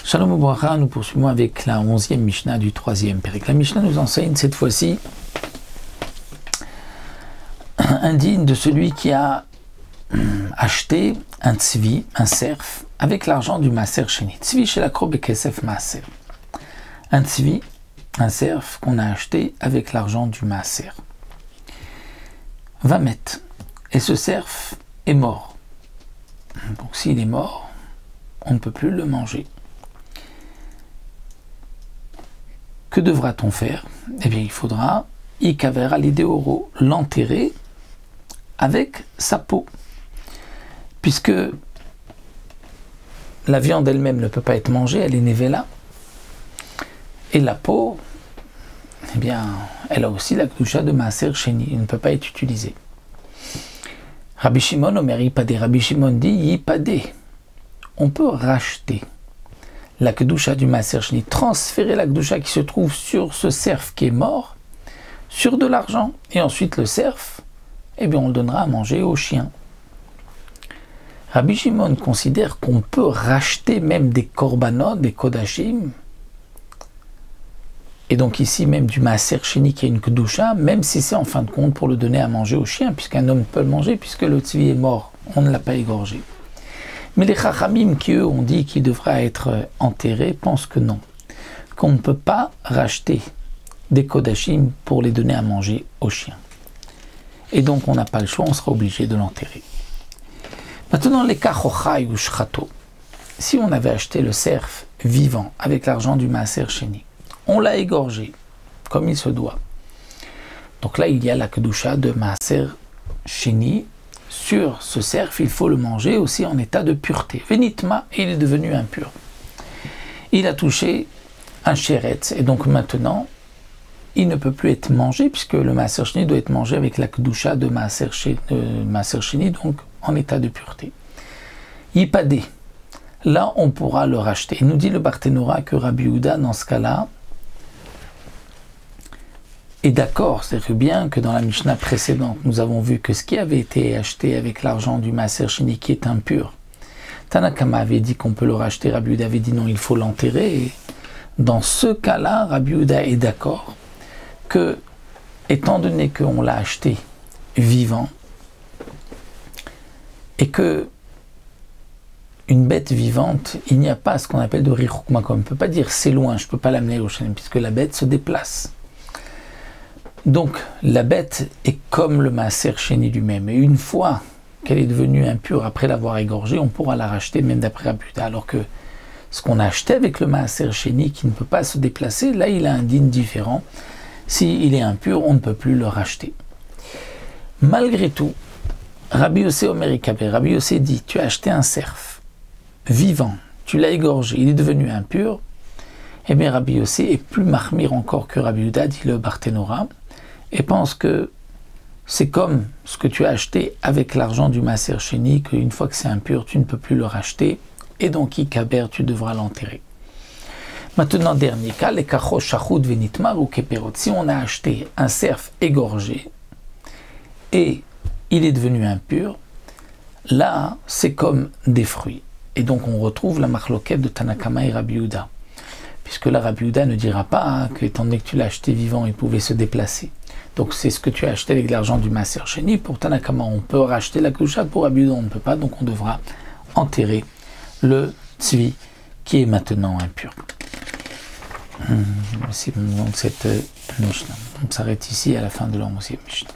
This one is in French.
Shalom Ubracha, nous poursuivons avec la 11e Mishnah du 3e Pérec. La Mishnah nous enseigne cette fois-ci indigne de celui qui a acheté un tzvi, un cerf, avec l'argent du maaser sheni. Tzvi chez la krobe kesef maaser. Un tzvi, un cerf qu'on a acheté avec l'argent du maaser. Va mettre. Et ce cerf est mort. Donc s'il est mort, on ne peut plus le manger. Que devra-t-on faire? Eh bien, il faudra ikaver à l'idéoro, l'enterrer avec sa peau. Puisque la viande elle-même ne peut pas être mangée, elle est nevela. Et la peau, eh bien, elle a aussi la kedusha de maaser sheni, elle ne peut pas être utilisée. Rabbi Shimon Omer Yipadeh, Rabbi Shimon dit Yipadeh. On peut racheter la kedusha du maaser sheni, transférer la kedusha qui se trouve sur ce cerf qui est mort, sur de l'argent, et ensuite le cerf, eh bien on le donnera à manger aux chiens. Rabbi Shimon considère qu'on peut racheter même des korbanot, des kodashim, et donc ici même du maaser sheni qui est une kedusha, même si c'est en fin de compte pour le donner à manger aux chiens, puisqu'un homme peut le manger, puisque le tzvi est mort, on ne l'a pas égorgé. Mais les chachamim qui eux ont dit qu'il devra être enterré pensent que non, qu'on ne peut pas racheter des kodashim pour les donner à manger aux chiens. Et donc on n'a pas le choix, on sera obligé de l'enterrer. Maintenant les kachochai ou shchato, si on avait acheté le cerf vivant avec l'argent du maaser sheni, on l'a égorgé comme il se doit. Donc là il y a la kedusha de maaser sheni. Sur ce cerf, il faut le manger aussi en état de pureté. Venitma, il est devenu impur. Il a touché un chéretz, et donc maintenant, il ne peut plus être mangé, puisque le maaser sheni doit être mangé avec la kedusha de maaser sheni, donc en état de pureté. Yipadeh, là on pourra le racheter. Il nous dit le Barthénora que Rabbi Yehuda, dans ce cas-là, est d'accord, c'est-à-dire bien que dans la Mishnah précédente, nous avons vu que ce qui avait été acheté avec l'argent du maaser sheni qui est impur, Tanakama avait dit qu'on peut le racheter, Rabbi Yehuda avait dit non, il faut l'enterrer. Et dans ce cas-là, Rabbi Yehuda est d'accord que, étant donné qu'on l'a acheté vivant, et que une bête vivante, il n'y a pas ce qu'on appelle de richouk makom. On ne peut pas dire c'est loin, je ne peux pas l'amener au Shalem, puisque la bête se déplace. Donc, la bête est comme le maaser sheni lui-même. Et une fois qu'elle est devenue impure après l'avoir égorgée, on pourra la racheter même d'après Rabbi Yehuda. Alors que ce qu'on a acheté avec le maaser sheni qui ne peut pas se déplacer, là il a un din différent. S'il est impur, on ne peut plus le racheter. Malgré tout, Rabbi Yossé Omer Yipadeh, Rabbi Yossé dit, tu as acheté un cerf vivant, tu l'as égorgé, il est devenu impur. Eh bien Rabbi Yossé est plus mahmir encore que Rabbi Yehuda, dit le Barthénora, et pense que c'est comme ce que tu as acheté avec l'argent du maaser sheni, qu'une fois que c'est impur, tu ne peux plus le racheter, et donc ikaber, tu devras l'enterrer. Maintenant, dernier cas, les kachos shachut venitmar ou keperot. Si on a acheté un cerf égorgé, et il est devenu impur, là, c'est comme des fruits. Et donc on retrouve la marloquette de Tanakama et Rabbi Yehuda. Puisque là, Rabbi Yehuda ne dira pas que, étant donné que tu l'as acheté vivant, il pouvait se déplacer. Donc c'est ce que tu as acheté avec l'argent du maaser sheni. Pour Tanakama, on peut racheter la kedusha, pour Rabbi Yehuda, on ne peut pas, donc on devra enterrer le tzvi qui est maintenant impur. C'est bon, donc cette Mishnah. On s'arrête ici à la fin de la 11e Mishnah.